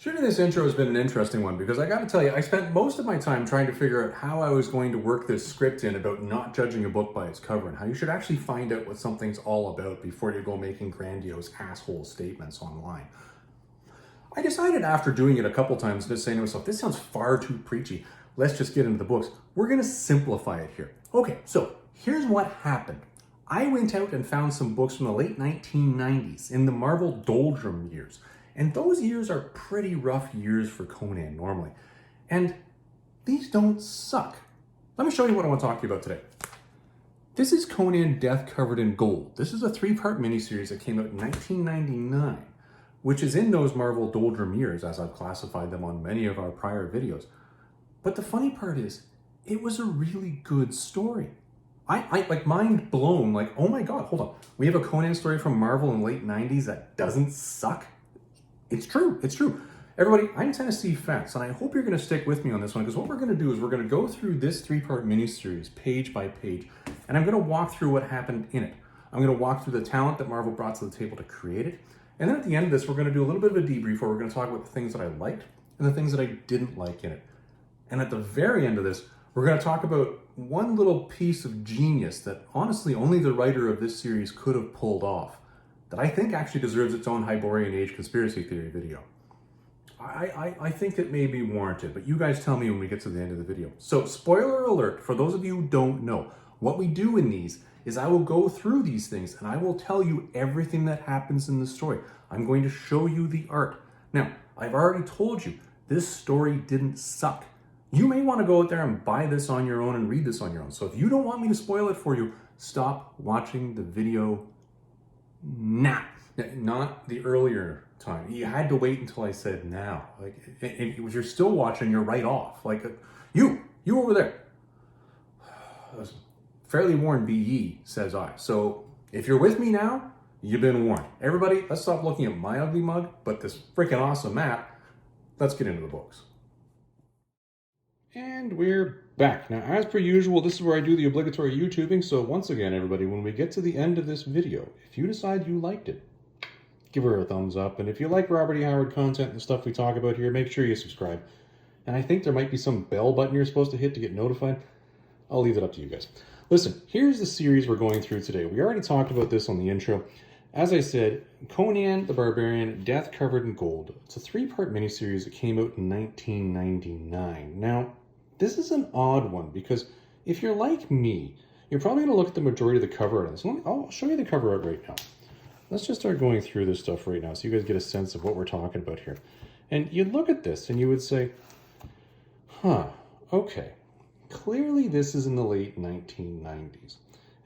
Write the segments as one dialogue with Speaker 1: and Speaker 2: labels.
Speaker 1: Shooting this intro has been an interesting one because I gotta tell you, I spent most of my time trying to figure out how I was going to work this script in about not judging a book by its cover and how you should actually find out what something's all about before you go making grandiose asshole statements online. I decided after doing it a couple times, just saying to myself, this sounds far too preachy. Let's just get into the books. We're gonna simplify it here. Okay, so here's what happened. I went out and found some books from the late 1990s in the Marvel Doldrum Years. And those years are pretty rough years for Conan normally. And these don't suck. Let me show you what I want to talk to you about today. This is Conan Death Covered in Gold. This is a 3-part miniseries that came out in 1999, which is in those Marvel Doldrum Years, as I've classified them on many of our prior videos. But the funny part is, it was a really good story. I like mind blown, like, oh my God, hold on. We have a Conan story from Marvel in the late 90s that doesn't suck? It's true, it's true. Everybody, I'm Tennessee Fats, and I hope you're gonna stick with me on this one, because what we're gonna do is we're gonna go through this 3-part miniseries, page by page, and I'm gonna walk through what happened in it. I'm gonna walk through the talent that Marvel brought to the table to create it, and then at the end of this, we're gonna do a little bit of a debrief where we're gonna talk about the things that I liked and the things that I didn't like in it. And at the very end of this, we're gonna talk about one little piece of genius that honestly only the writer of this series could have pulled off, that I think actually deserves its own Hyborian Age conspiracy theory video. I think it may be warranted, but you guys tell me when we get to the end of the video. So spoiler alert, for those of you who don't know, what we do in these is I will go through these things and I will tell you everything that happens in the story. I'm going to show you the art. Now, I've already told you, this story didn't suck. You may want to go out there and buy this on your own and read this on your own. So if you don't want me to spoil it for you, stop watching the video now. Not the earlier time. You had to wait until I said now. Like, if you're still watching, you're right off. Like, you over there. Fairly warned be ye, says I. So if you're with me now, you've been warned. Everybody, let's stop looking at my ugly mug, but this freaking awesome map. Let's get into the books. And we're back. Now, as per usual, this is where I do the obligatory YouTubing. So once again, everybody, when we get to the end of this video, if you decide you liked it, give her a thumbs up. And if you like Robert E. Howard content and the stuff we talk about here, make sure you subscribe. And I think there might be some bell button you're supposed to hit to get notified. I'll leave it up to you guys. Listen, here's the series we're going through today. We already talked about this on the intro. As I said, Conan the Barbarian, Death Covered in Gold. It's a 3-part miniseries that came out in 1999. Now, this is an odd one because if you're like me, you're probably going to look at the majority of the cover art on this. I'll show you the cover art right now. Let's just start going through this stuff right now so you guys get a sense of what we're talking about here. And you'd look at this and you would say, huh, okay, clearly this is in the late 1990s.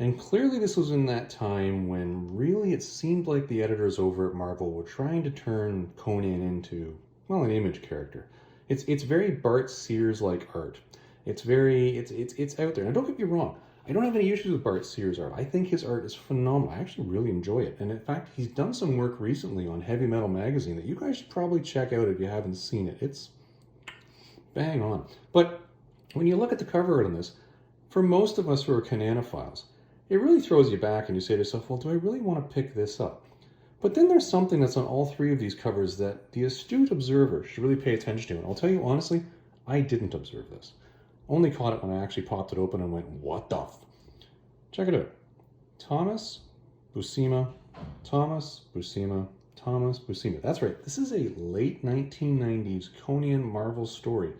Speaker 1: And clearly this was in that time when really it seemed like the editors over at Marvel were trying to turn Conan into, well, an image character. It's very Bart Sears-like art. It's out there. Now, don't get me wrong. I don't have any issues with Bart Sears' art. I think his art is phenomenal. I actually really enjoy it. And in fact, he's done some work recently on Heavy Metal Magazine that you guys should probably check out if you haven't seen it. It's bang on. But when you look at the cover art on this, for most of us who are Canonophiles, it really throws you back and you say to yourself, well, do I really want to pick this up? But then there's something that's on all 3 of these covers that the astute observer should really pay attention to. And I'll tell you honestly, I didn't observe this. Only caught it when I actually popped it open and went, what the f? Check it out. Thomas Buscema, Thomas Buscema, Thomas Buscema. That's right. This is a late 1990s Conan Marvel story.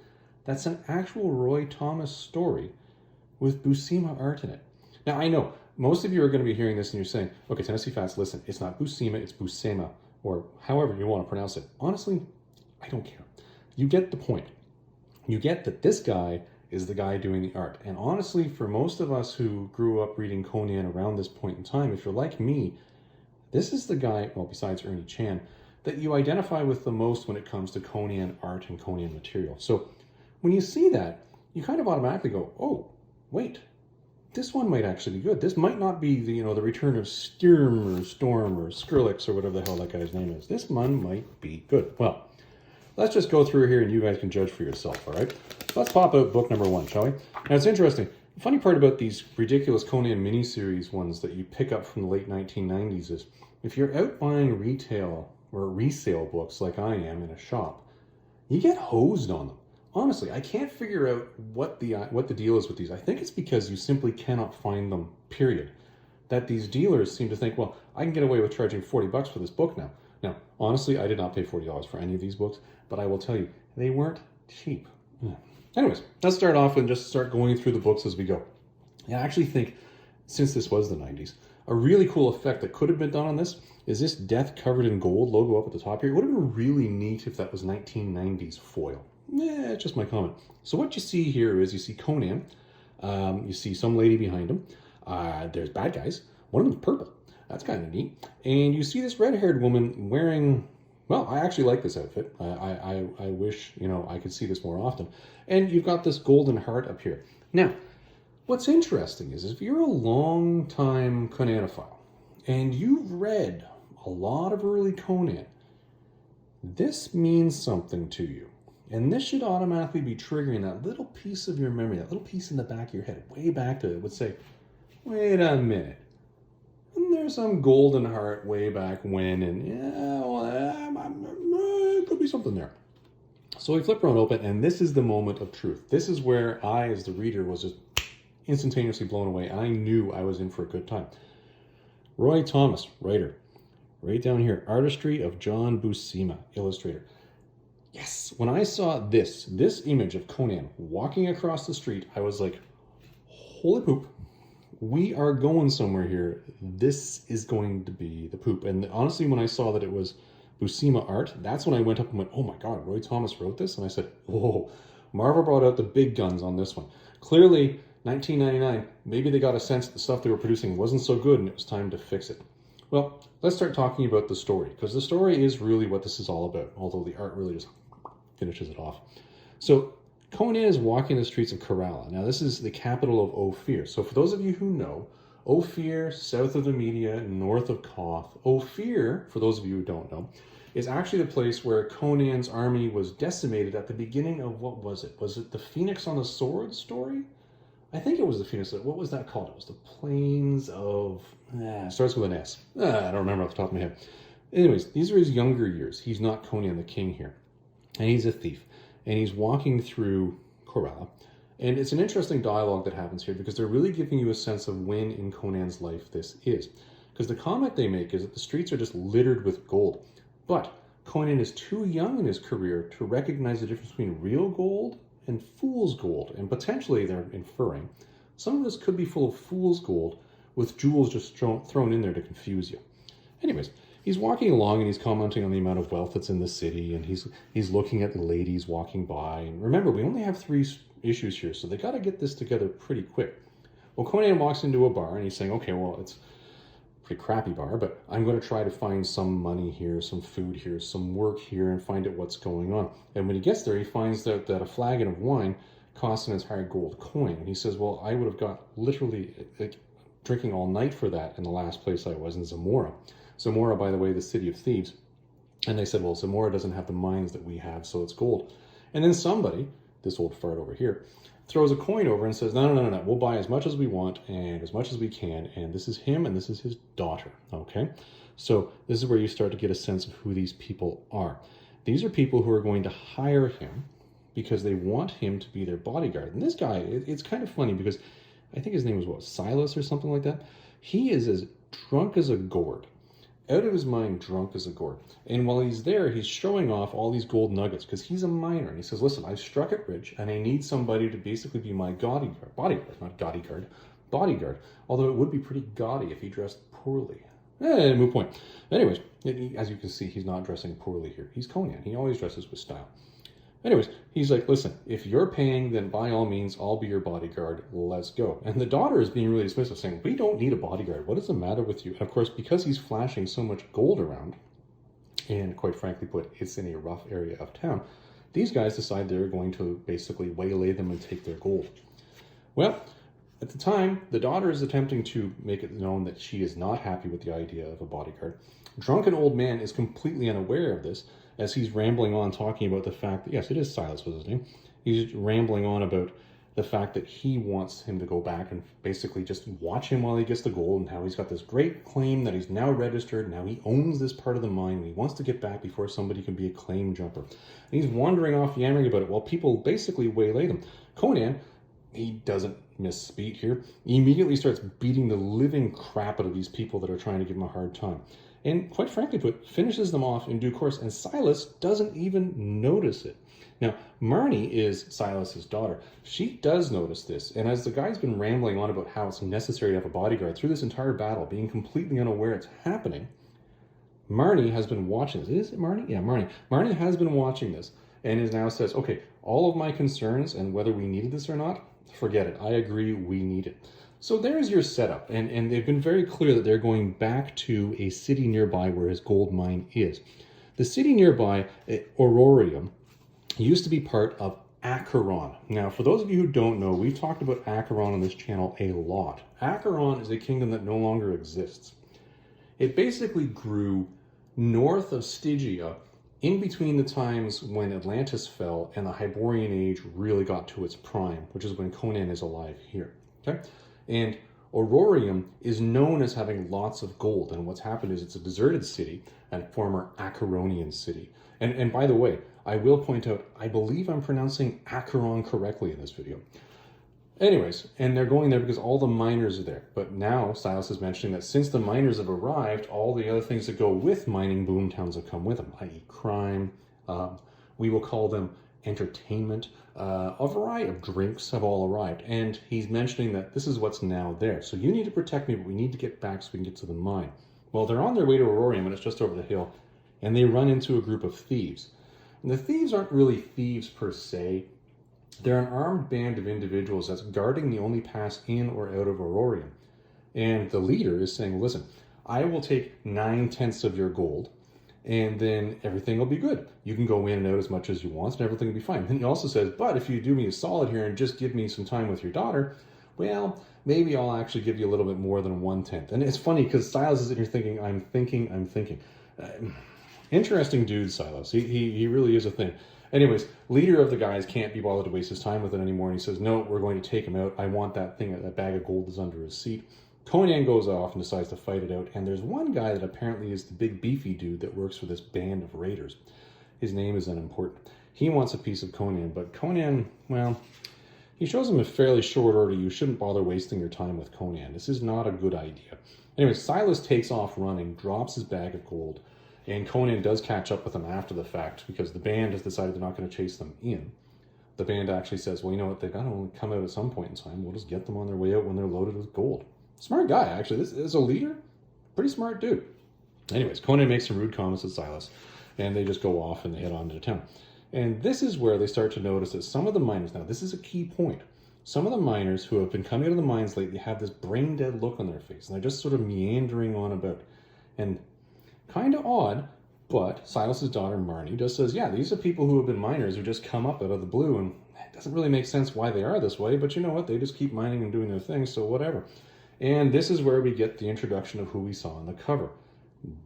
Speaker 1: That's an actual Roy Thomas story with Buscema art in it. Now, I know most of you are going to be hearing this and you're saying, okay, Tennessee Fats, listen, it's not Buscema, it's Buscema, or however you want to pronounce it. Honestly, I don't care. You get the point. You get that this guy is the guy doing the art. And honestly, for most of us who grew up reading Conan around this point in time, if you're like me, this is the guy, well, besides Ernie Chan, that you identify with the most when it comes to Conan art and Conan material. So when you see that, you kind of automatically go, oh, wait, this one might actually be good. This might not be the, the return of Storm or Skrillex or whatever the hell that guy's name is. This one might be good. Well, let's just go through here and you guys can judge for yourself, all right? Let's pop out book number 1, shall we? Now, it's interesting. The funny part about these ridiculous Conan miniseries ones that you pick up from the late 1990s is if you're out buying retail or resale books like I am in a shop, you get hosed on them. Honestly, I can't figure out what the deal is with these. I think it's because you simply cannot find them, period. That these dealers seem to think, well, I can get away with charging 40 bucks for this book now. Now, honestly, I did not pay $40 for any of these books, but I will tell you, they weren't cheap. Yeah. Anyways, let's start off and just start going through the books as we go. I actually think, since this was the 90s, a really cool effect that could have been done on this is this death covered in gold logo up at the top here. It would have been really neat if that was 1990s foil. It's just my comment. So what you see here is you see Conan. You see some lady behind him. There's bad guys. One of them's purple. That's kind of neat. And you see this red-haired woman wearing, well, I actually like this outfit. I wish, I could see this more often. And you've got this golden heart up here. Now, what's interesting is if you're a long-time Conanophile and you've read a lot of early Conan, this means something to you. And this should automatically be triggering that little piece of your memory, that little piece in the back of your head, way back to it would say, wait a minute. And there's some golden heart way back when, and it could be something there. So we flip around open, and this is the moment of truth. This is where I, as the reader, was just instantaneously blown away. I knew I was in for a good time. Roy Thomas, writer. Right down here, artistry of John Buscema, illustrator. Yes, when I saw this image of Conan walking across the street, I was like, holy poop, we are going somewhere here. This is going to be the poop. And honestly, when I saw that it was Buscema art, that's when I went up and went, oh my God, Roy Thomas wrote this? And I said, whoa, Marvel brought out the big guns on this one. Clearly, 1999, maybe they got a sense that the stuff they were producing wasn't so good and it was time to fix it. Well, let's start talking about the story, because the story is really what this is all about, although the art really just finishes it off. So Conan is walking the streets of Kerala. Now, this is the capital of Ophir. So for those of you who know, Ophir, south of the Media, north of Koth. Ophir, for those of you who don't know, is actually the place where Conan's army was decimated at the beginning of, what was it? Was it the Phoenix on the Sword story? I think it was the Phoenix. What was that called? It was the Plains of... starts with an S. I don't remember off the top of my head. Anyways, these are his younger years. He's not Conan the King here. And he's a thief. And he's walking through Kerala. And it's an interesting dialogue that happens here because they're really giving you a sense of when in Conan's life this is. Because the comment they make is that the streets are just littered with gold. But Conan is too young in his career to recognize the difference between real gold and fool's gold. And potentially, they're inferring, some of this could be full of fool's gold with jewels just thrown in there to confuse you. Anyways, he's walking along and he's commenting on the amount of wealth that's in the city, and he's looking at the ladies walking by. And remember, we only have 3 issues here, so they got to get this together pretty quick. Well, Conan walks into a bar and he's saying, okay, well, it's a pretty crappy bar, but I'm going to try to find some money here, some food here, some work here, and find out what's going on. And when he gets there, he finds out that a flagon of wine costs an entire gold coin. And he says, well, I would have got literally drinking all night for that in the last place I was in Zamora. Zamora, by the way, the city of thieves. And they said, well, Zamora doesn't have the mines that we have, so it's gold. And then somebody, this old fart over here, throws a coin over and says, no, we'll buy as much as we want and as much as we can. And this is him and this is his daughter, okay? So this is where you start to get a sense of who these people are. These are people who are going to hire him because they want him to be their bodyguard. And this guy, it's kind of funny because I think his name was, what, Silas or something like that? He is as drunk as a gourd. Out of his mind, drunk as a gourd. And while he's there, he's showing off all these gold nuggets because he's a miner. And he says, listen, I've struck it rich and I need somebody to basically be my bodyguard. Although it would be pretty gaudy if he dressed poorly. Moot point. Anyways, as you can see, he's not dressing poorly here. He's Conan. He always dresses with style. Anyways, he's like, listen, if you're paying, then by all means, I'll be your bodyguard. Let's go. And the daughter is being really dismissive, saying, we don't need a bodyguard. What is the matter with you? And of course, because he's flashing so much gold around, and quite frankly put, it's in a rough area of town, these guys decide they're going to basically waylay them and take their gold. Well, at the time, the daughter is attempting to make it known that she is not happy with the idea of a bodyguard. Drunken old man is completely unaware of this, as he's rambling on talking about the fact that, yes, it is Silas was his name. He's rambling on about the fact that he wants him to go back and basically just watch him while he gets the gold, and how he's got this great claim that he's now registered. Now he owns this part of the mine, and he wants to get back before somebody can be a claim jumper. And he's wandering off yammering about it while people basically waylay them. Conan, he doesn't miss a beat here. He immediately starts beating the living crap out of these people that are trying to give him a hard time. And quite frankly finishes them off in due course, and Silas doesn't even notice it. Now, Marnie is Silas's daughter. She does notice this, and as the guy's been rambling on about how it's necessary to have a bodyguard through this entire battle, being completely unaware it's happening, Marnie has been watching this. Is it Marnie? Yeah, Marnie. Marnie has been watching this, and is now says, okay, all of my concerns and whether we needed this or not, forget it. I agree, we need it. So there's your setup, and they've been very clear that they're going back to a city nearby where his gold mine is. The city nearby, Aurorium, used to be part of Acheron. Now, for those of you who don't know, we've talked about Acheron on this channel a lot. Acheron is a kingdom that no longer exists. It basically grew north of Stygia, in between the times when Atlantis fell and the Hyborian Age really got to its prime, which is when Conan is alive here. Okay? And Aurorium is known as having lots of gold, and what's happened is it's a deserted city, and former Acheronian city. And by the way, I will point out, I believe I'm pronouncing Acheron correctly in this video. Anyways, and they're going there because all the miners are there. But now Silas is mentioning that since the miners have arrived, all the other things that go with mining boomtowns have come with them, i.e. crime, we will call them entertainment, a variety of drinks have all arrived. And he's mentioning that this is what's now there. So you need to protect me, but we need to get back so we can get to the mine. Well, they're on their way to Aurorium, and it's just over the hill, and they run into a group of thieves. And the thieves aren't really thieves per se. They're an armed band of individuals that's guarding the only pass in or out of Aurorium. And the leader is saying, listen, I will take 9/10 of your gold, and then everything will be good. You can go in and out as much as you want, and everything will be fine. And he also says, but if you do me a solid here and just give me some time with your daughter, well, maybe I'll actually give you a little bit more than 1/10. And it's funny because Silas is sitting here thinking, I'm thinking. Interesting dude, Silas. He really is a thing. Anyways, leader of the guys can't be bothered to waste his time with it anymore, and he says, no, we're going to take him out. I want that thing, that bag of gold is under his seat. Conan goes off and decides to fight it out, and there's one guy that apparently is the big beefy dude that works for this band of raiders. His name is unimportant. He wants a piece of Conan, but Conan, well, he shows him in fairly short order, you shouldn't bother wasting your time with Conan. This is not a good idea. Anyway, Silas takes off running, drops his bag of gold, and Conan does catch up with them after the fact because the band has decided they're not going to chase them in. The band actually says, well, you know what, they've got to only come out at some point in time. We'll just get them on their way out when they're loaded with gold. Smart guy, actually. This is a leader. Pretty smart dude. Anyways, Conan makes some rude comments at Silas, and they just go off and they head on to town. And this is where they start to notice that some of the miners, now this is a key point, some of the miners who have been coming out of the mines lately have this brain-dead look on their face, and they're just sort of meandering on about. And kind of odd, but Silas's daughter, Marnie, just says, yeah, these are people who have been miners who just come up out of the blue, and it doesn't really make sense why they are this way, but you know what? They just keep mining and doing their thing, so whatever. And this is where we get the introduction of who we saw on the cover,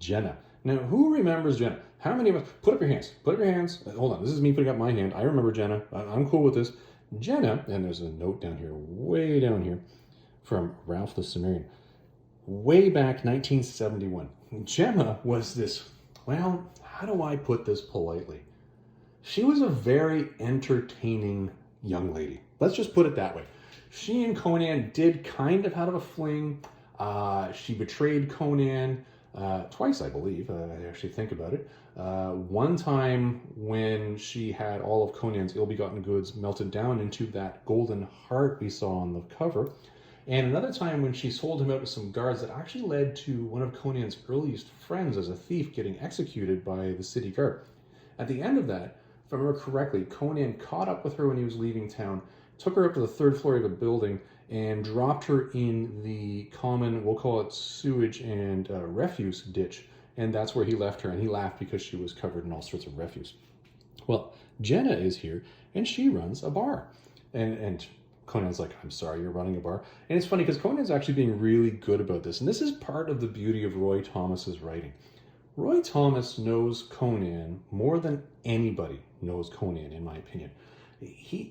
Speaker 1: JENNA. Now, who remembers JENNA? How many of us? Put up your hands. Put up your hands. Hold on. This is me putting up my hand. I remember JENNA. I'm cool with this. JENNA, and there's a note down here, way down here, from Ralph the Cimmerian, way back 1971. JENNA was this, well, how do I put this politely? She was a very entertaining young lady. Let's just put it that way. She and Conan did kind of have a fling. She betrayed Conan twice, I believe. I actually think about it. One time when she had all of Conan's ill-begotten goods melted down into that golden heart we saw on the cover. And another time when she sold him out to some guards that actually led to one of Conan's earliest friends as a thief getting executed by the city guard. At the end of that, if I remember correctly, Conan caught up with her when he was leaving town, took her up to the third floor of a building, and dropped her in the common, we'll call it sewage and refuse ditch. And that's where he left her, and he laughed because she was covered in all sorts of refuse. Well, JENNA is here, and she runs a bar. And Conan's like, I'm sorry, you're running a bar. And it's funny because Conan's actually being really good about this. And this is part of the beauty of Roy Thomas's writing. Roy Thomas knows Conan more than anybody knows Conan, in my opinion.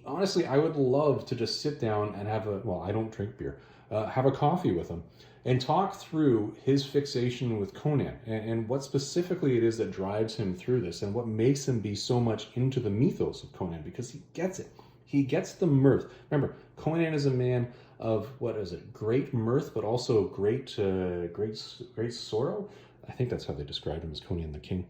Speaker 1: Honestly, I would love to just sit down and have well, I don't drink beer, have a coffee with him and talk through his fixation with Conan and what specifically it is that drives him through this and what makes him be so much into the mythos of Conan, because he gets it. He gets the mirth. Remember, Conan is a man of, what is it, great mirth, but also great sorrow. I think that's how they described him, as Conan the King.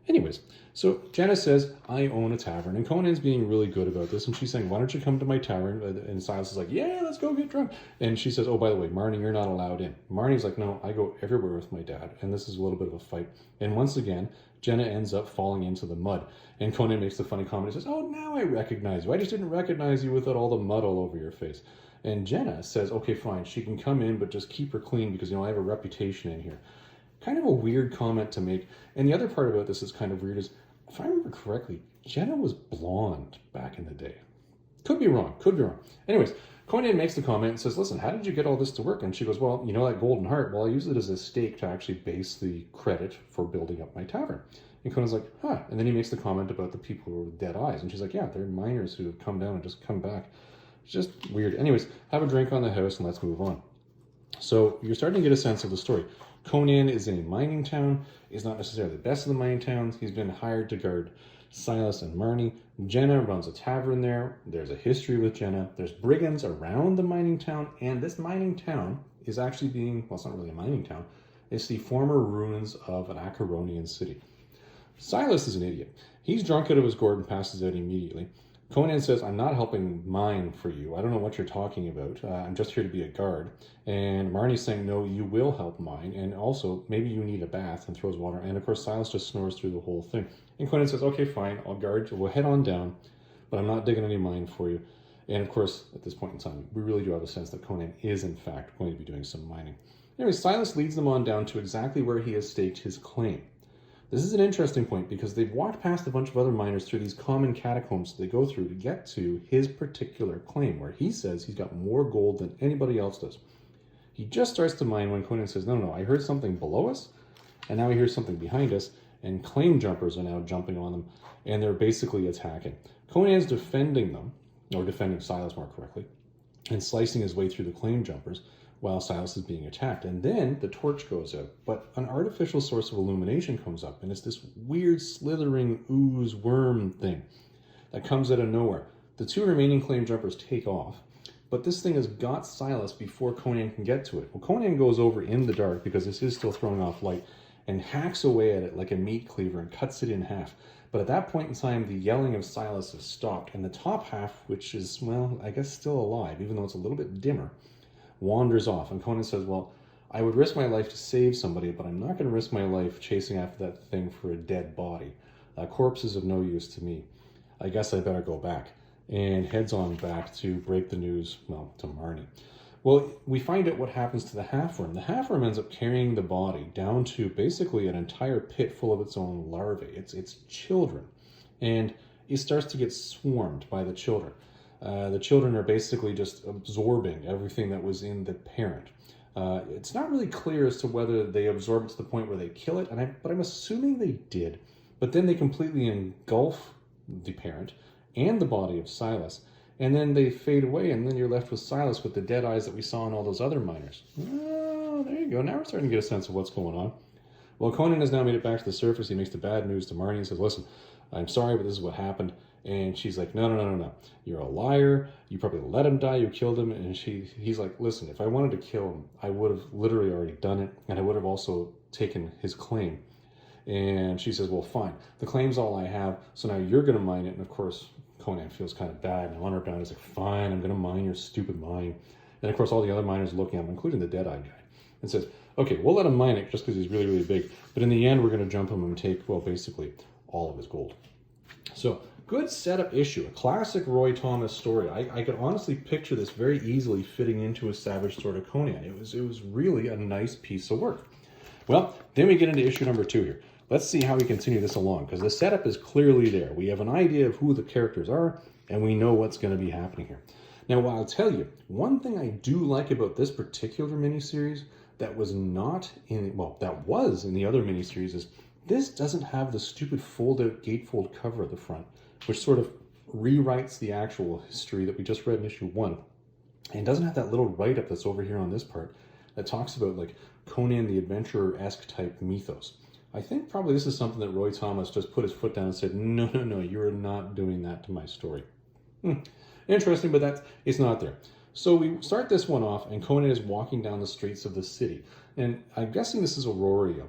Speaker 1: Anyways, so Jenna says, I own a tavern. And Conan's being really good about this. And she's saying, why don't you come to my tavern? And Silas is like, yeah, let's go get drunk. And she says, oh, by the way, Marnie, you're not allowed in. Marnie's like, no, I go everywhere with my dad. And this is a little bit of a fight. And once again, Jenna ends up falling into the mud. And Conan makes the funny comment. He says, oh, now I recognize you. I just didn't recognize you without all the mud all over your face. And Jenna says, okay, fine. She can come in, but just keep her clean because, I have a reputation in here. Kind of a weird comment to make. And the other part about this is kind of weird is, if I remember correctly, Jenna was blonde back in the day. Could be wrong. Anyways, Conan makes the comment and says, listen, how did you get all this to work? And she goes, well, that golden heart, well, I use it as a stake to actually base the credit for building up my tavern. And Conan's like, huh. And then he makes the comment about the people with dead eyes. And she's like, yeah, they're miners who have come down and just come back. It's just weird. Anyways, have a drink on the house and let's move on. So you're starting to get a sense of the story. Conan is in a mining town. He's not necessarily the best of the mining towns. He's been hired to guard Silas and Marnie. Jenna runs a tavern there. There's a history with Jenna. There's brigands around the mining town. And this mining town is actually well, it's not really a mining town. It's the former ruins of an Acheronian city. Silas is an idiot. He's drunk out of his gourd and passes out immediately. Conan says, I'm not helping mine for you. I don't know what you're talking about. I'm just here to be a guard. And Marnie's saying, no, you will help mine. And also, maybe you need a bath, and throws water. And of course, Silas just snores through the whole thing. And Conan says, okay, fine, I'll guard you. We'll head on down, but I'm not digging any mine for you. And of course, at this point in time, we really do have a sense that Conan is, in fact, going to be doing some mining. Anyway, Silas leads them on down to exactly where he has staked his claim. This is an interesting point because they've walked past a bunch of other miners through these common catacombs they go through to get to his particular claim, where he says he's got more gold than anybody else does. He just starts to mine when Conan says, no, I heard something below us, and now I hear something behind us, and claim jumpers are now jumping on them, and they're basically attacking. Conan's defending them, or defending Silas more correctly, and slicing his way through the claim jumpers, while Silas is being attacked. And then the torch goes out, but an artificial source of illumination comes up, and it's this weird slithering ooze worm thing that comes out of nowhere. The two remaining claim jumpers take off, but this thing has got Silas before Conan can get to it. Well, Conan goes over in the dark, because this is still throwing off light, and hacks away at it like a meat cleaver and cuts it in half. But at that point in time, the yelling of Silas has stopped, and the top half, which is, well, I guess still alive, even though it's a little bit dimmer, wanders off. And Conan says, well, I would risk my life to save somebody, but I'm not going to risk my life chasing after that thing for a dead body. Corpse is of no use to me. I guess I better go back. And heads on back to break the news, well, to Marnie. Well, we find out what happens to the half-worm. The half-worm ends up carrying the body down to basically an entire pit full of its own larvae. It's children. And it starts to get swarmed by the children. The children are basically just absorbing everything that was in the parent. It's not really clear as to whether they absorb it to the point where they kill it, but I'm assuming they did. But then they completely engulf the parent and the body of Silas, and then they fade away, and then you're left with Silas with the dead eyes that we saw in all those other miners. Oh, there you go. Now we're starting to get a sense of what's going on. Well, Conan has now made it back to the surface. He makes the bad news to Marnie and says, listen, I'm sorry, but this is what happened. And she's like, no. You're a liar. You probably let him die. You killed him. And he's like, listen, if I wanted to kill him, I would have literally already done it. And I would have also taken his claim. And she says, well, fine. The claim's all I have. So now you're going to mine it. And of course, Conan feels kind of bad. And on her down, he's like, fine, I'm going to mine your stupid mine. And of course, all the other miners are looking at him, including the dead-eyed guy, and says, okay, we'll let him mine it just because he's really, really big. But in the end, we're going to jump him and take, well, basically all of his gold. So, good setup issue, a classic Roy Thomas story. I could honestly picture this very easily fitting into a Savage Sword of Conan. It was really a nice piece of work. Well, then we get into issue number 2 here. Let's see how we continue this along, because the setup is clearly there. We have an idea of who the characters are, and we know what's going to be happening here. Now, I'll tell you, one thing I do like about this particular miniseries that was not in, well, that was in the other miniseries is this doesn't have the stupid fold-out gatefold cover at the front, which sort of rewrites the actual history that we just read in issue 1, and doesn't have that little write-up that's over here on this part that talks about like Conan the Adventurer-esque type mythos. I think probably this is something that Roy Thomas just put his foot down and said, no, no, no, you are not doing that to my story. Interesting, but it's not there. So we start this one off, and Conan is walking down the streets of the city. And I'm guessing this is Aurorium.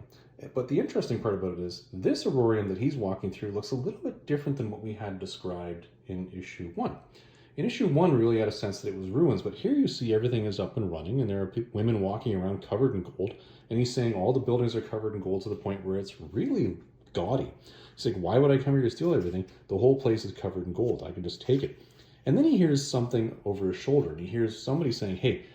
Speaker 1: But the interesting part about it is, this Aurorium that he's walking through looks a little bit different than what we had described in issue 1. In issue 1, we really had a sense that it was ruins, but here you see everything is up and running, and there are women walking around covered in gold, and he's saying all the buildings are covered in gold to the point where it's really gaudy. He's like, why would I come here to steal everything? The whole place is covered in gold. I can just take it. And then he hears something over his shoulder, and he hears somebody saying, hey,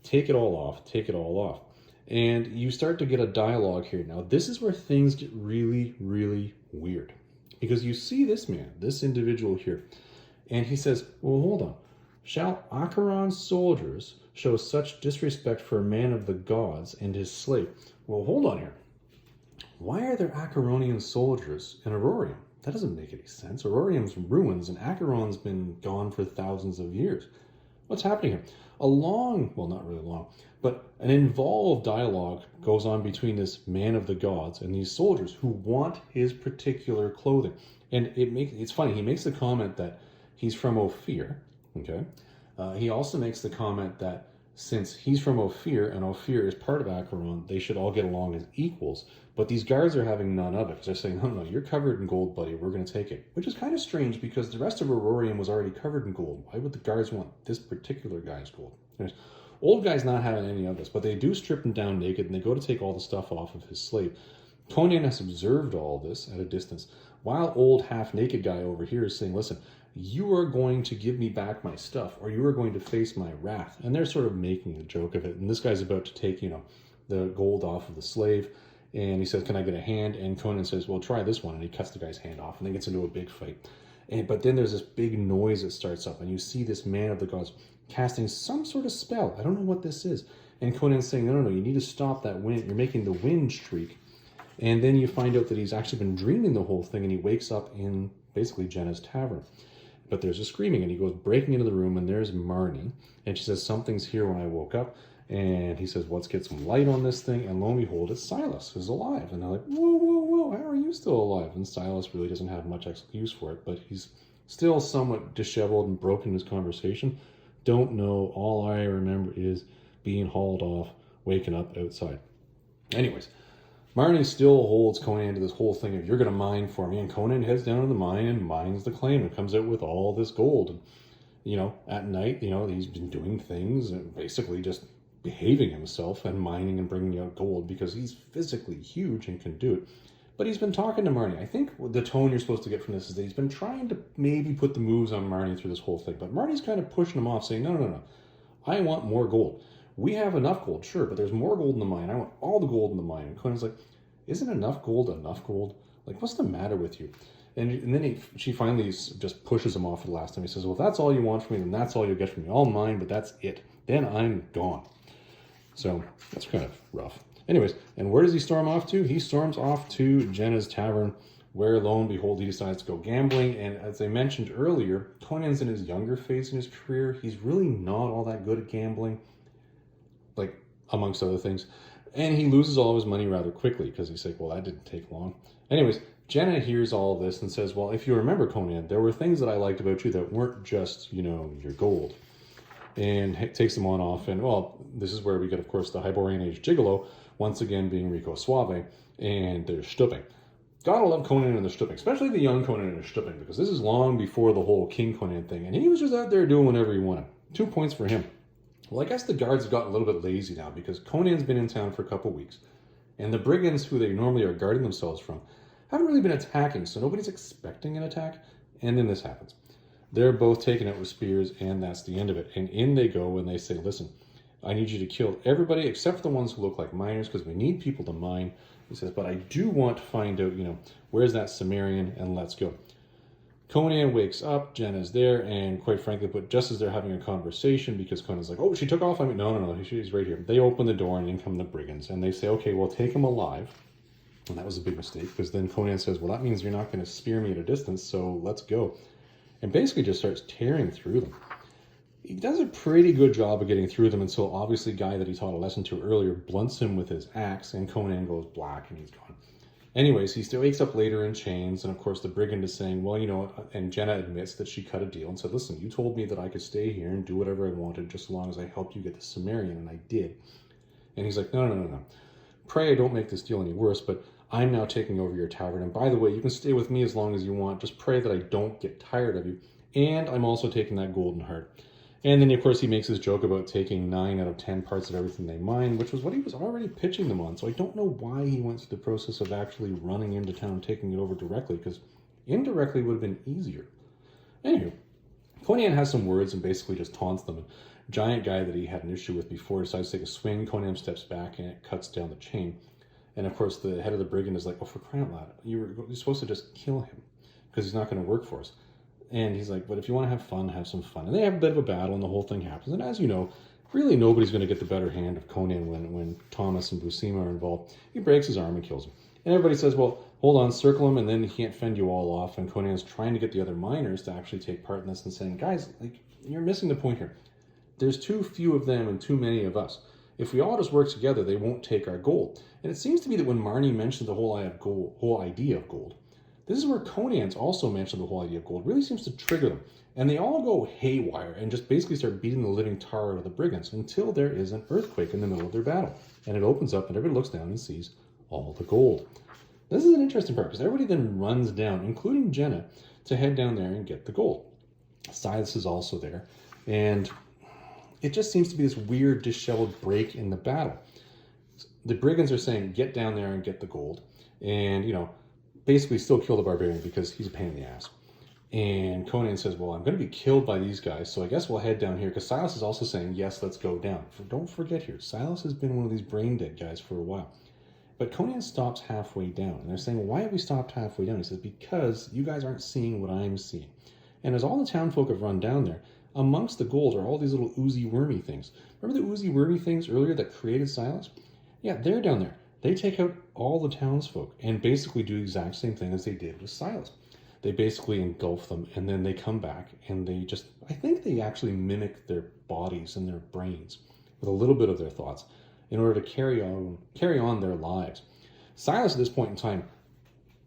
Speaker 1: take it all off, take it all off. And you start to get a dialogue here. Now, this is where things get really, really weird. Because you see this man, this individual here, and he says, well, hold on. Shall Acheron's soldiers show such disrespect for a man of the gods and his slave? Well, hold on here. Why are there Acheronian soldiers in Aurorium? That doesn't make any sense. Aurorium's ruins, and Acheron's been gone for thousands of years. What's happening here? A long, well, not really long, but an involved dialogue goes on between this man of the gods and these soldiers who want his particular clothing. And it's funny, he makes the comment that he's from Ophir, okay? He also makes the comment that since he's from Ophir and Ophir is part of Acheron, they should all get along as equals. But these guards are having none of it. They're saying, no, no, you're covered in gold, buddy. We're going to take it. Which is kind of strange because the rest of Aurorium was already covered in gold. Why would the guards want this particular guy's gold? Anyways, old guy's not having any of this, but they do strip him down naked and they go to take all the stuff off of his slave. Conan has observed all this at a distance, while old half-naked guy over here is saying, listen, you are going to give me back my stuff or you are going to face my wrath. And they're sort of making a joke of it. And this guy's about to take, the gold off of the slave. And he says, can I get a hand? And Conan says, well, try this one. And he cuts the guy's hand off and then gets into a big fight. But then there's this big noise that starts up. And you see this man of the gods casting some sort of spell. I don't know what this is. And Conan's saying, no, no, no, you need to stop that wind. You're making the wind shriek. And then you find out that he's actually been dreaming the whole thing. And he wakes up in basically Jenna's tavern. But there's a screaming. And he goes breaking into the room. And there's Marnie. And she says, something's here when I woke up. And he says, let's get some light on this thing. And lo and behold, it's Silas who's alive. And they're like, whoa, whoa, whoa, how are you still alive? And Silas really doesn't have much excuse for it, but he's still somewhat disheveled and broken in his conversation. Don't know. All I remember is being hauled off, waking up outside. Anyways, Marnie still holds Conan to this whole thing of, you're going to mine for me. And Conan heads down to the mine and mines the claim and comes out with all this gold. And, at night, he's been doing things and basically just behaving himself and mining and bringing out gold because he's physically huge and can do it. But he's been talking to Marnie. I think the tone you're supposed to get from this is that he's been trying to maybe put the moves on Marnie through this whole thing. But Marnie's kind of pushing him off, saying, no, no, no, I want more gold. We have enough gold, sure, but there's more gold in the mine. I want all the gold in the mine. And Conan's like, isn't enough gold enough gold? Like, what's the matter with you? And then she finally just pushes him off for the last time. He says, well, if that's all you want from me, then that's all you'll get from me. All mine, but that's it. Then I'm gone. So that's kind of rough. Anyways, and where does he storm off to? He storms off to Jenna's tavern, where lo and behold, he decides to go gambling. And as I mentioned earlier, Conan's in his younger phase in his career. He's really not all that good at gambling, like amongst other things. And he loses all of his money rather quickly because he's like, well, that didn't take long. Anyways, Jenna hears all of this and says, well, if you remember, Conan, there were things that I liked about you that weren't just, your gold. And takes them on off. And, well, this is where we get, of course, the Hyborian Age Gigolo, once again being Rico Suave, and there's Stupping. Gotta love Conan and the Stupping, especially the young Conan and the Stupping, because this is long before the whole King Conan thing, and he was just out there doing whatever he wanted. 2 points for him. Well, I guess the guards have gotten a little bit lazy now, because Conan's been in town for a couple weeks, and the brigands, who they normally are guarding themselves from, haven't really been attacking, so nobody's expecting an attack, and then this happens. They're both taken out with spears, and that's the end of it. And in they go, and they say, listen, I need you to kill everybody except for the ones who look like miners, because we need people to mine. He says, but I do want to find out, where's that Cimmerian, and let's go. Conan wakes up, Jenna's there, and quite frankly, but just as they're having a conversation, because Conan's like, oh, she took off. No, she's right here. They open the door, and in come the brigands, and they say, okay, well, take him alive. And that was a big mistake, because then Conan says, well, that means you're not going to spear me at a distance, so let's go. and basically just starts tearing through them. He does a pretty good job of getting through them until obviously guy that he taught a lesson to earlier blunts him with his axe, and Conan goes black and he's gone. Anyways, he still wakes up later in chains, and of course the brigand is saying, well, you know, and Jenna admits that she cut a deal and said, listen, you told me that I could stay here and do whatever I wanted just as long as I helped you get the Cimmerian, and I did. And he's like, no. Pray I don't make this deal any worse, but I'm now taking over your tavern, and by the way, you can stay with me as long as you want. Just pray that I don't get tired of you, and I'm also taking that golden heart. And then, of course, he makes his joke about taking 9 out of 10 parts of everything they mine, which was what he was already pitching them on. So I don't know why he went through the process of actually running into town and taking it over directly, because indirectly would have been easier. Anywho, Conan has some words and basically just taunts them. A giant guy that he had an issue with before decides to take a swing. Conan steps back and it cuts down the chain. And of course, the head of the brigand is like, oh, for crying out loud, you're supposed to just kill him because he's not going to work for us. And he's like, but if you want to have fun, have some fun. And they have a bit of a battle, and the whole thing happens. And as you know, really nobody's going to get the better hand of Conan when Thomas and Buscema are involved. He breaks his arm and kills him. And everybody says, well, hold on, circle him, and then he can't fend you all off. And Conan's trying to get the other miners to actually take part in this and saying, guys, like, you're missing the point here. There's too few of them and too many of us. If we all just work together, they won't take our gold. And it seems to me that when Marnie mentioned the whole idea of gold, this is where Conan's also mentioned the whole idea of gold. Really seems to trigger them. And they all go haywire and just basically start beating the living tar out of the brigands until there is an earthquake in the middle of their battle. And it opens up and everybody looks down and sees all the gold. This is an interesting part because everybody then runs down, including Jenna, to head down there and get the gold. Silas is also there. And it just seems to be this weird, disheveled break in the battle. The brigands are saying, get down there and get the gold. And, you know, basically still kill the barbarian because he's a pain in the ass. And Conan says, well, I'm going to be killed by these guys, so I guess we'll head down here. Because Silas is also saying, yes, let's go down. Don't forget here, Silas has been one of these brain dead guys for a while. But Conan stops halfway down. And they're saying, why have we stopped halfway down? He says, because you guys aren't seeing what I'm seeing. And as all the townfolk have run down there, amongst the gold are all these little oozy wormy things. Remember the oozy wormy things earlier that created Silas? Yeah, they're down there. They take out all the townsfolk and basically do the exact same thing as they did with Silas. They basically engulf them, and then they come back and they just, I think they actually mimic their bodies and their brains with a little bit of their thoughts in order to carry on their lives. Silas at this point in time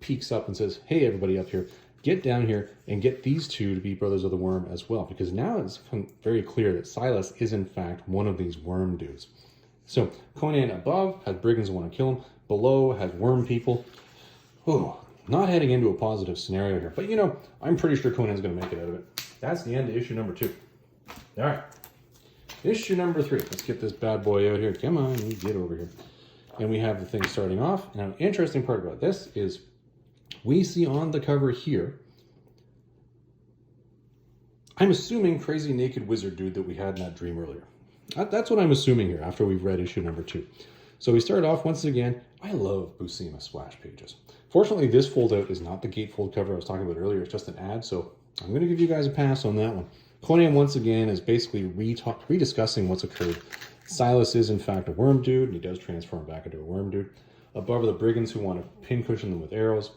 Speaker 1: peeks up and says, hey, everybody up here, get down here and get these two to be brothers of the worm as well, because now it's very clear that Silas is in fact one of these worm dudes. So Conan above has brigands who want to kill him. Below has worm people. Oh, not heading into a positive scenario here. But, you know, I'm pretty sure Conan's going to make it out of it. That's the end of issue number 2. All right. Issue number 3. Let's get this bad boy out here. Come on, you get over here. And we have the thing starting off. Now, an interesting part about this is we see on the cover here, I'm assuming crazy naked wizard dude that we had in that dream earlier. That's what I'm assuming here after we've read issue number 2. So we start off once again. I love Buscema splash pages. Fortunately, this fold out is not the gatefold cover I was talking about earlier. It's just an ad, so I'm going to give you guys a pass on that one. Conan once again is basically rediscussing what's occurred. Silas is in fact a worm dude, and he does transform back into a worm dude. Above are the brigands who want to pincushion them with arrows,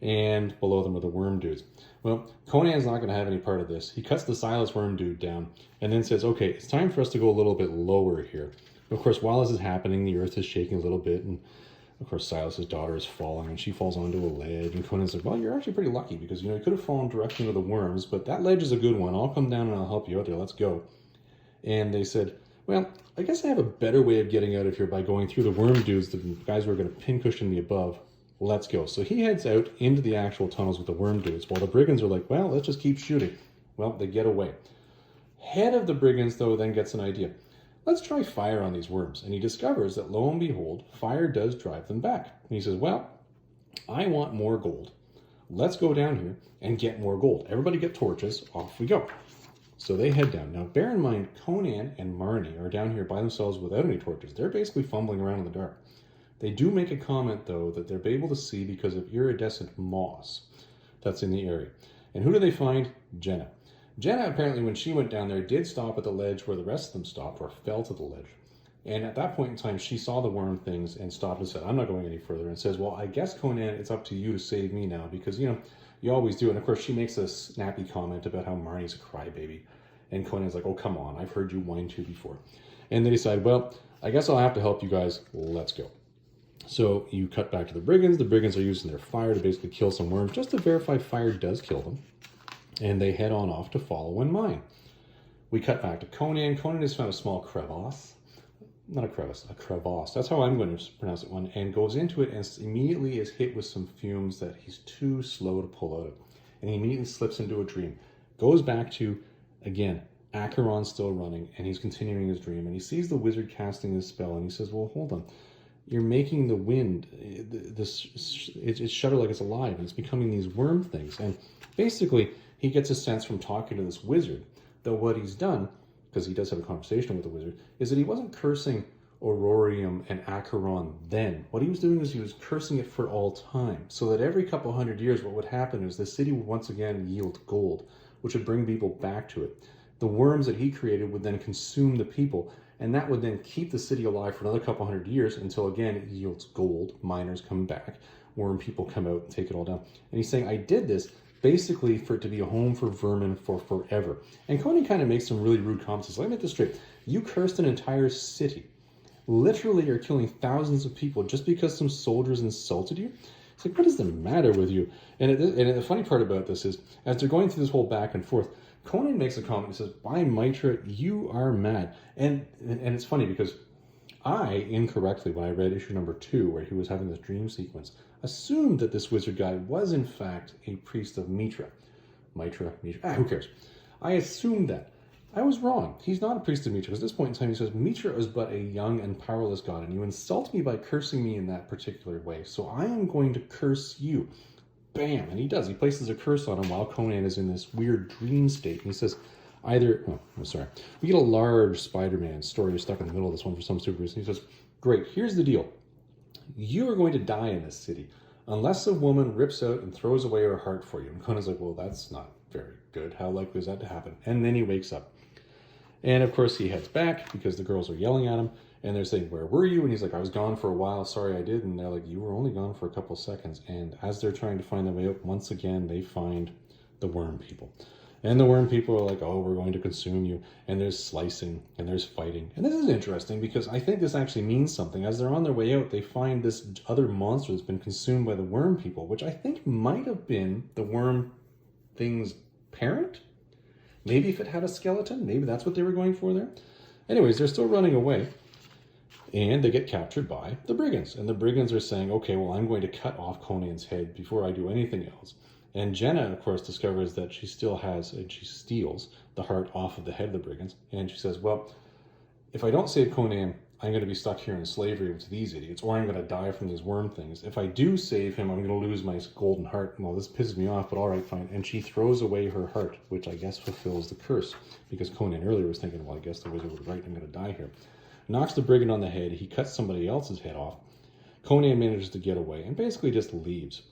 Speaker 1: and below them are the worm dudes. Well, Conan's not going to have any part of this. He cuts the Silas worm dude down and then says, okay, it's time for us to go a little bit lower here. Of course, while this is happening, the earth is shaking a little bit, and of course, Silas's daughter is falling, and she falls onto a ledge, and Conan's like, well, you're actually pretty lucky, because, you know, you could have fallen directly into the worms, but that ledge is a good one. I'll come down and I'll help you out there. Let's go. And they said, well, I guess I have a better way of getting out of here by going through the worm dudes, the guys who are going to pincushion me above. Let's go. So he heads out into the actual tunnels with the worm dudes, while the brigands are like, well, let's just keep shooting. Well, they get away. Head of the brigands, though, then gets an idea. Let's try fire on these worms. And he discovers that, lo and behold, fire does drive them back. And he says, well, I want more gold. Let's go down here and get more gold. Everybody get torches. Off we go. So they head down. Now, bear in mind, Conan and Marnie are down here by themselves without any torches. They're basically fumbling around in the dark. They do make a comment, though, that they're able to see because of iridescent moss that's in the area. And who do they find? Jenna. Jenna, apparently, when she went down there, did stop at the ledge where the rest of them stopped, or fell to the ledge. And at that point in time, she saw the worm things and stopped and said, I'm not going any further, and says, well, I guess, Conan, it's up to you to save me now, because, you know, you always do. And of course, she makes a snappy comment about how Marnie's a crybaby. And Conan's like, oh, come on, I've heard you whine too before. And they decide, well, I guess I'll have to help you guys. Let's go. So you cut back to the brigands. The brigands are using their fire to basically kill some worms, just to verify fire does kill them. And they head on off to follow and mine. We cut back to Conan. Conan has found a small crevasse. Not a crevice, a crevasse. That's how I'm going to pronounce it, one, and goes into it and immediately is hit with some fumes that he's too slow to pull out of. And he immediately slips into a dream. Goes back to, again, Acheron's still running, and he's continuing his dream. And he sees the wizard casting his spell, and he says, well, hold on. You're making the wind, it's shudder like it's alive, and it's becoming these worm things. And basically, he gets a sense from talking to this wizard that what he's done, because he does have a conversation with the wizard, is that he wasn't cursing Aurorium and Acheron then. What he was doing is he was cursing it for all time, so that every couple hundred years what would happen is the city would once again yield gold, which would bring people back to it. The worms that he created would then consume the people, and that would then keep the city alive for another couple hundred years until again it yields gold, miners come back, worm people come out and take it all down. And he's saying, I did this basically for it to be a home for vermin for forever. And Conan kind of makes some really rude comments. He's like, let me get this straight. You cursed an entire city. Literally, you're killing thousands of people just because some soldiers insulted you? It's like, what is the matter with you? And the funny part about this is, as they're going through this whole back and forth, Conan makes a comment. He says, by Mitra, you are mad. And it's funny because I, incorrectly, when I read issue number 2, where he was having this dream sequence, assumed that this wizard guy was, in fact, a priest of Mitra. Mitra, who cares? I assumed that. I was wrong. He's not a priest of Mitra, because at this point in time he says, Mitra is but a young and powerless god, and you insult me by cursing me in that particular way, so I am going to curse you. Bam! And he does. He places a curse on him while Conan is in this weird dream state. And he says, either... Oh, I'm sorry. We get a large Spider-Man story stuck in the middle of this one for some stupid reason. He says, great, here's the deal. You are going to die in this city unless a woman rips out and throws away her heart for you. And Conan's like, well, that's not very good. How likely is that to happen? And then he wakes up. And of course he heads back because the girls are yelling at him. And they're saying, where were you? And he's like, I was gone for a while. Sorry, I did. And they're like, you were only gone for a couple seconds. And as they're trying to find their way out, once again, they find the worm people. And the worm people are like, oh, we're going to consume you. And there's slicing and there's fighting. And this is interesting because I think this actually means something. As they're on their way out, they find this other monster that's been consumed by the worm people, which I think might have been the worm thing's parent. Maybe if it had a skeleton, maybe that's what they were going for there. Anyways, they're still running away. And they get captured by the brigands. And the brigands are saying, okay, well, I'm going to cut off Conan's head before I do anything else. And Jenna, of course, discovers that she still has, and she steals the heart off of the head of the brigands. And she says, well, if I don't save Conan, I'm going to be stuck here in slavery with these idiots, or I'm going to die from these worm things. If I do save him, I'm going to lose my golden heart. Well, this pisses me off, but all right, fine. And she throws away her heart, which I guess fulfills the curse. Because Conan earlier was thinking, well, I guess the wizard was right, I'm going to die here. Knocks the brigand on the head. He cuts somebody else's head off. Conan manages to get away and basically just leaves.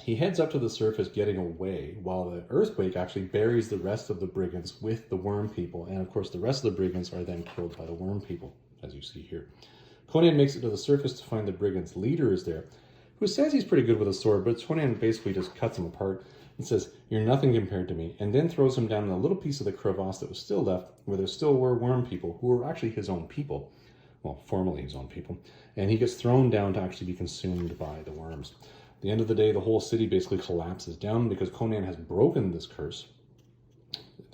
Speaker 1: He heads up to the surface getting away while the earthquake actually buries the rest of the brigands with the worm people. And of course the rest of the brigands are then killed by the worm people, as you see here. Conan makes it to the surface to find the brigands' leader is there, who says he's pretty good with a sword, but Conan basically just cuts him apart and says, you're nothing compared to me, and then throws him down in a little piece of the crevasse that was still left, where there still were worm people, who were actually his own people. Well, formerly his own people. And he gets thrown down to actually be consumed by the worms. At the end of the day, the whole city basically collapses down because Conan has broken this curse,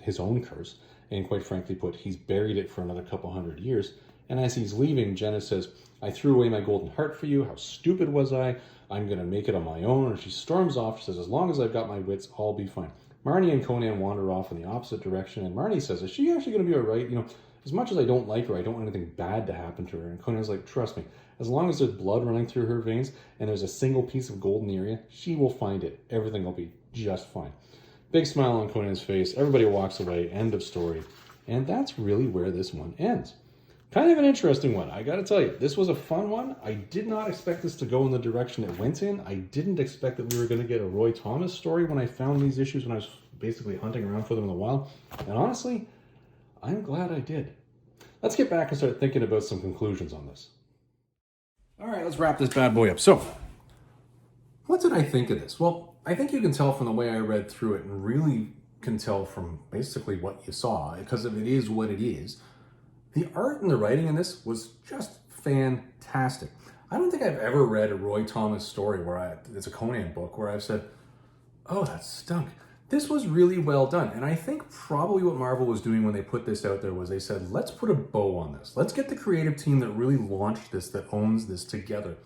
Speaker 1: his own curse, and quite frankly put, he's buried it for another couple hundred years. And as he's leaving, Jenna says, I threw away my golden heart for you. How stupid was I? I'm going to make it on my own. And she storms off. She says, as long as I've got my wits, I'll be fine. Marnie and Conan wander off in the opposite direction. And Marnie says, is she actually going to be all right? You know, as much as I don't like her, I don't want anything bad to happen to her. And Conan's like, trust me, as long as there's blood running through her veins and there's a single piece of gold in the area, she will find it. Everything will be just fine. Big smile on Conan's face. Everybody walks away. End of story. And that's really where this one ends. Kind of an interesting one, I gotta tell you. This was a fun one. I did not expect this to go in the direction it went in. I didn't expect that we were going to get a Roy Thomas story when I found these issues when I was basically hunting around for them in the wild. And honestly, I'm glad I did. let's get back and start thinking about some conclusions on this. All right, let's wrap this bad boy up. So, what did I think of this? Well, I think you can tell from the way I read through it, and really can tell from basically what you saw, because if it is what it is, the art and the writing in this was just fantastic. I don't think I've ever read a Roy Thomas story where it's a Conan book where I've said, oh, that stunk. This was really well done. And I think probably what Marvel was doing when they put this out there was they said, let's put a bow on this. Let's get the creative team that really launched this, that owns this together,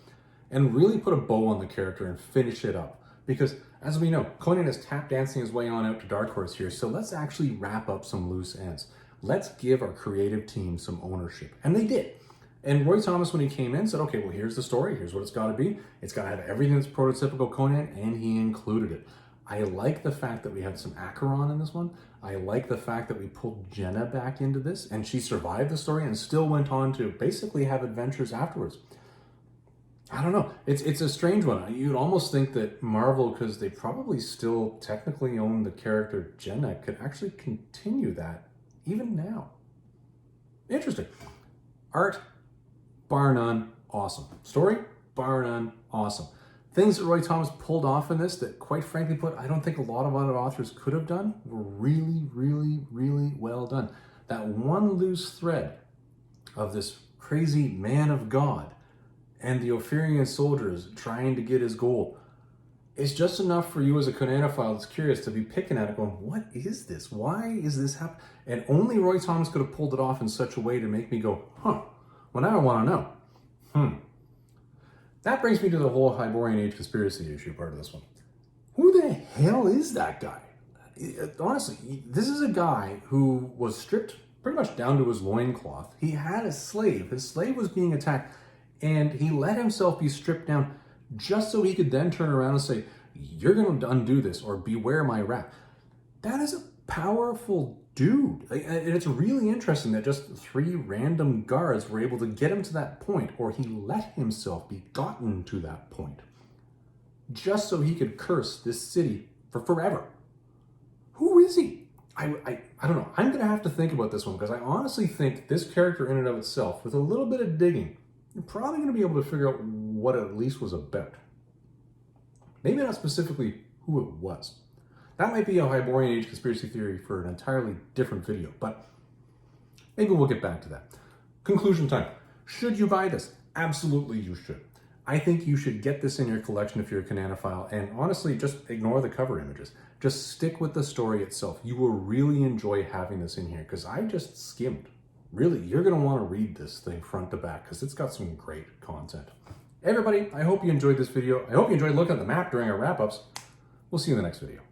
Speaker 1: and really put a bow on the character and finish it up. Because as we know, Conan is tap dancing his way on out to Dark Horse here. So let's actually wrap up some loose ends. Let's give our creative team some ownership. And they did. And Roy Thomas, when he came in, said, okay, well, here's the story. Here's what it's got to be. It's got to have everything that's prototypical Conan, and he included it. I like the fact that we had some Acheron in this one. I like the fact that we pulled Jenna back into this, and she survived the story and still went on to basically have adventures afterwards. I don't know. It's a strange one. You'd almost think that Marvel, because they probably still technically own the character Jenna, could actually continue that even now. Interesting. Art, bar none, awesome. Story, bar none, awesome. Things that Roy Thomas pulled off in this that, quite frankly put, I don't think a lot of other authors could have done, were really, really, really well done. That one loose thread of this crazy man of God and the Ophirian soldiers trying to get his goal is just enough for you as a Conanophile that's curious to be picking at it going, what is this? Why is this happening? And only Roy Thomas could have pulled it off in such a way to make me go, huh, well now I want to know. That brings me to the whole Hyborian Age conspiracy issue part of this one. Who the hell is that guy? Honestly, this is a guy who was stripped pretty much down to his loincloth. He had a slave. His slave was being attacked, and he let himself be stripped down just so he could then turn around and say, you're going to undo this, or beware my wrath. That is a powerful dude. And it's really interesting that just 3 random guards were able to get him to that point, or he let himself be gotten to that point, just so he could curse this city for forever. Who is he? I don't know. I'm going to have to think about this one, because I honestly think this character in and of itself, with a little bit of digging, you're probably going to be able to figure out what it at least was about. Maybe not specifically who it was. That might be a Hyborian Age conspiracy theory for an entirely different video, but maybe we'll get back to that. Conclusion time. Should you buy this? Absolutely you should. I think you should get this in your collection if you're a Conanophile, and honestly, just ignore the cover images. Just stick with the story itself. You will really enjoy having this in here, because I just skimmed. Really, you're going to want to read this thing front to back, because it's got some great content. Everybody, I hope you enjoyed this video. I hope you enjoyed looking at the map during our wrap-ups. We'll see you in the next video.